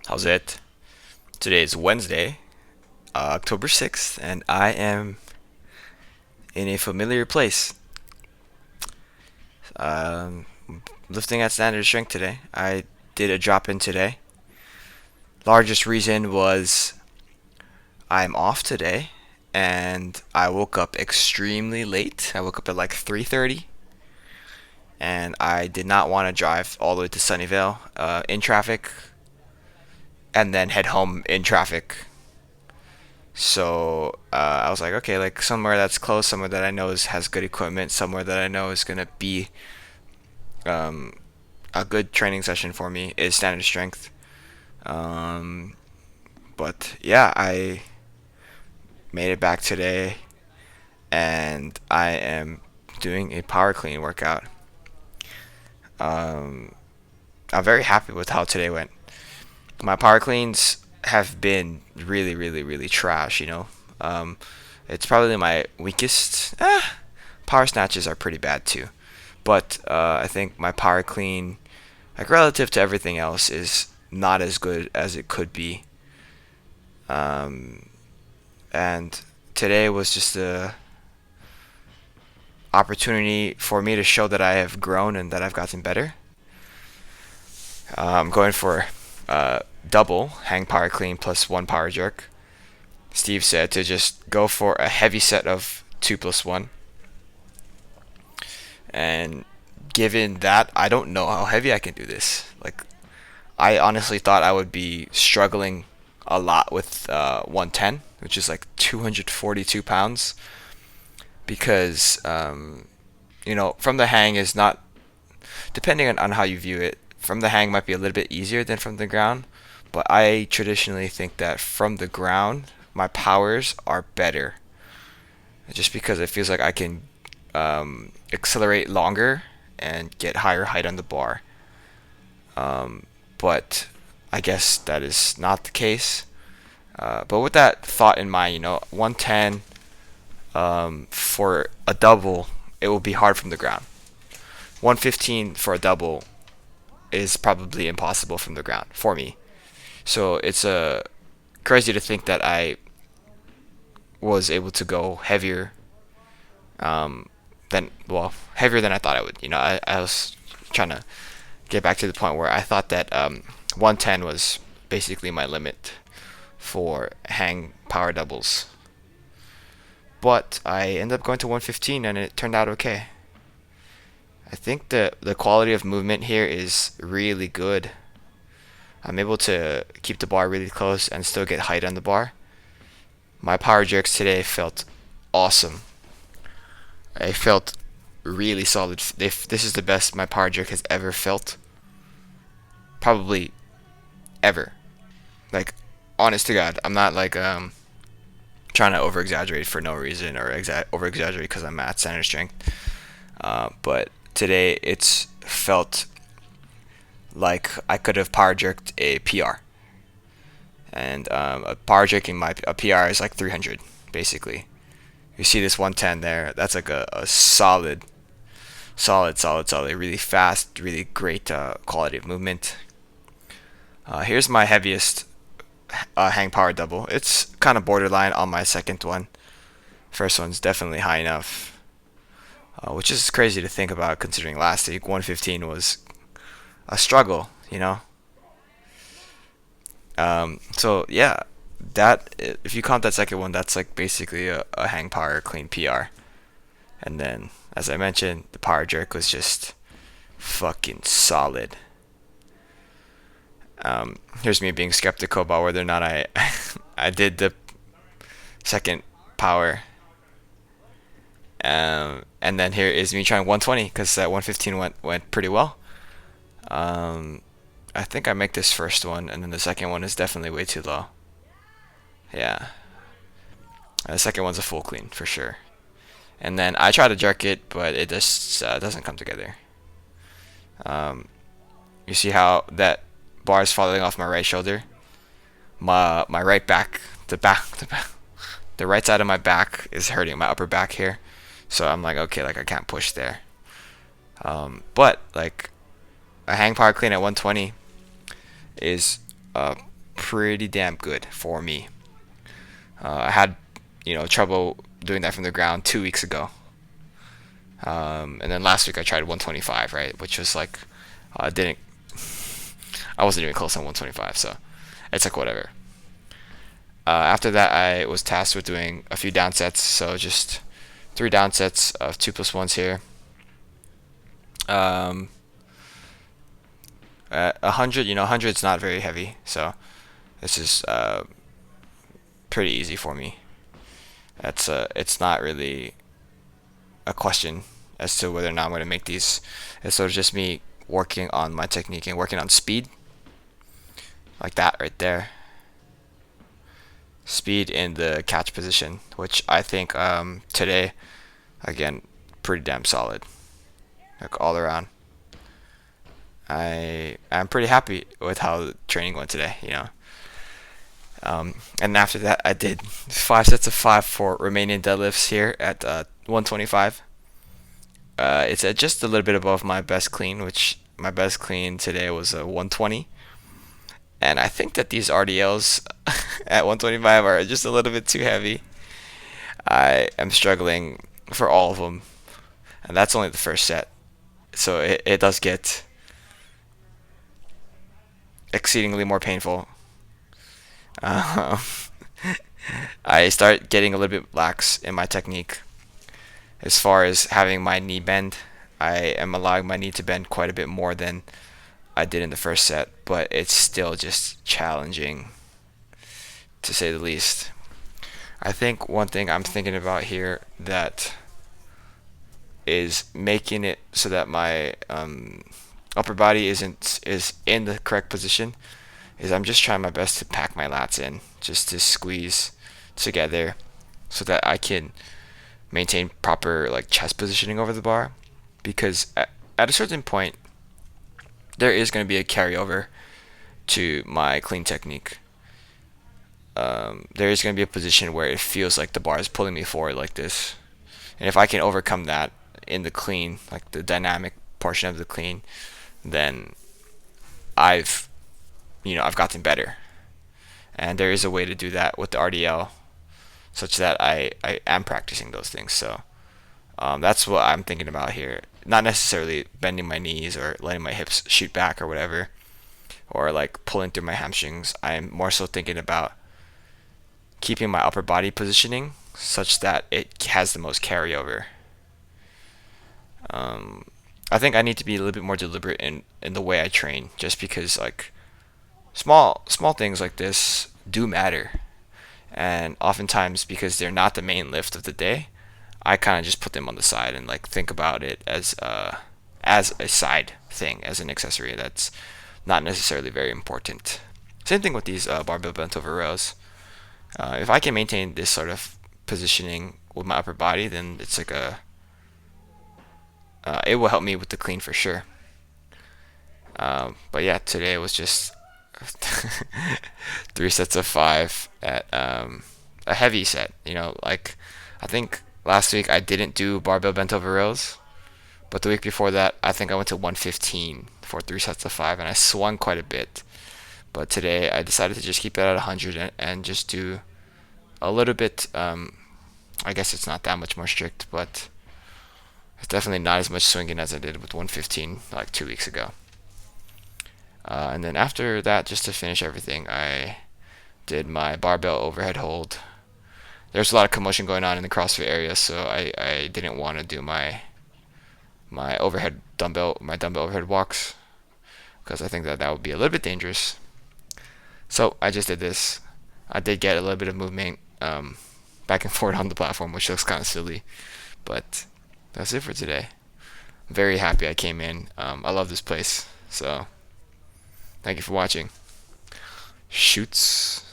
How's it? Today is Wednesday, October 6th, and I am in a familiar place. Um, Lifting at standard strength today. I did a drop in today. Largest reason was I'm off today, and I woke up extremely late. I woke up at like 3:30, and I did not want to drive all the way to Sunnyvale in traffic, and then head home in traffic. So I was like, okay, like somewhere that's close, somewhere that I know has good equipment, somewhere that I know is gonna be um, a good training session for me is standard strength. Um, but yeah, I made it back today, and I am doing a power clean workout. Um, I'm very happy with how today went. My power cleans have been really, really, really trash. Um, it's probably my weakest. Power snatches are pretty bad too, but I think my power clean, like relative to everything else, is not as good as it could be. Um, and today was just a opportunity for me to show that I have grown and that I've gotten better. I'm going for double hang power clean plus one power jerk. Steve said to just go for a heavy set of 2 plus 1. And given that, I don't know how heavy I can do this. Like, I honestly thought I would be struggling a lot with 110, which is like 242 pounds, because from the hang is not, depending on how you view it. From the hang might be a little bit easier than from the ground, but I traditionally think that from the ground my powers are better, just because it feels like I can accelerate longer and get higher height on the bar. But I guess that is not the case. But with that thought in mind, 110 for a double, it will be hard from the ground. 115 for a double is probably impossible from the ground for me. So it's crazy to think that I was able to go heavier heavier than I thought I would. I was trying to get back to the point where I thought that 110 was basically my limit for hang power doubles. But I ended up going to 115 and it turned out okay. I think the quality of movement here is really good. I'm able to keep the bar really close and still get height on the bar. My power jerks today felt awesome. I felt really solid. If this is the best my power jerk has ever felt, probably ever. Like, honest to God, I'm not like trying to over exaggerate for no reason or over exaggerate because I'm at standard strength. But today it's felt like I could have power jerked a PR, and a power jerking a PR is like 300 basically. You see this 110 there? That's like a solid, really fast, really great quality of movement. Here's my heaviest hang power double. It's kind of borderline on my second one. First one's definitely high enough, which is crazy to think about considering last week 115 was a struggle, So yeah, that if you count that second one, that's like basically a hang power clean PR. And then, as I mentioned, the power jerk was just fucking solid. Here's me being skeptical about whether or not I I did the second power. And then here is me trying 120 because that 115 went pretty well. I think I make this first one, and then the second one is definitely way too low. Yeah, the second one's a full clean for sure. And then I try to jerk it, but it just doesn't come together. You see how that bar is falling off my right shoulder? My right back, the right side of my back is hurting, my upper back here. So I'm like, okay, like I can't push there. But like a hang power clean at 120 is pretty damn good for me. I had, trouble doing that from the ground 2 weeks ago. And then last week I tried 125, right, which was like, didn't, I wasn't even close on 125, so it's like whatever. After that, I was tasked with doing a few down sets, so just 3 down sets of 2+1s here. 100, 100's not very heavy, so this is pretty easy for me. It's not really a question as to whether or not I'm going to make these. It's sort of just me working on my technique and working on speed, like that right there. Speed in the catch position, which I think today, again, pretty damn solid, like all around. I'm pretty happy with how the training went today. And after that, I did 5 sets of 5 for Romanian deadlifts here at 125. It's at just a little bit above my best clean, which my best clean today was a 120. And I think that these RDLs at 125 are just a little bit too heavy. I am struggling for all of them, and that's only the first set. So it does get exceedingly more painful. Um, I start getting a little bit lax in my technique. As far as having my knee bend, I am allowing my knee to bend quite a bit more than I did in the first set, but it's still just challenging, to say the least. I think one thing I'm thinking about here that is making it so that my upper body is in the correct position is I'm just trying my best to pack my lats in, just to squeeze together so that I can maintain proper like chest positioning over the bar, because at a certain point there is going to be a carryover to my clean technique. There is going to be a position where it feels like the bar is pulling me forward like this, and if I can overcome that in the clean, like the dynamic portion of the clean, then I've gotten better. And there is a way to do that with the RDL, such that I am practicing those things. So that's what I'm thinking about here. Not necessarily bending my knees or letting my hips shoot back or whatever, or like pulling through my hamstrings. I'm more so thinking about keeping my upper body positioning such that it has the most carryover. I think I need to be a little bit more deliberate in the way I train, just because like small things like this do matter, and oftentimes because they're not the main lift of the day, I kind of just put them on the side and like think about it as a side thing, as an accessory that's not necessarily very important. Same thing with these barbell bent over rows. If I can maintain this sort of positioning with my upper body, then it's like it will help me with the clean for sure. But yeah, today was just 3 sets of 5 at a heavy set. Like I think last week I didn't do barbell bent over rows, but the week before that I think I went to 115 for 3 sets of 5, and I swung quite a bit. But today I decided to just keep it at 100 and just do a little bit. I guess it's not that much more strict, but it's definitely not as much swinging as I did with 115 like 2 weeks ago. And then after that, just to finish everything, I did my barbell overhead hold. There's a lot of commotion going on in the CrossFit area, so I didn't want to do my dumbbell overhead walks, because I think that would be a little bit dangerous. So I just did this. I did get a little bit of movement back and forth on the platform, which looks kind of silly, but that's it for today. I'm very happy I came in. I love this place, so thank you for watching. Shoots.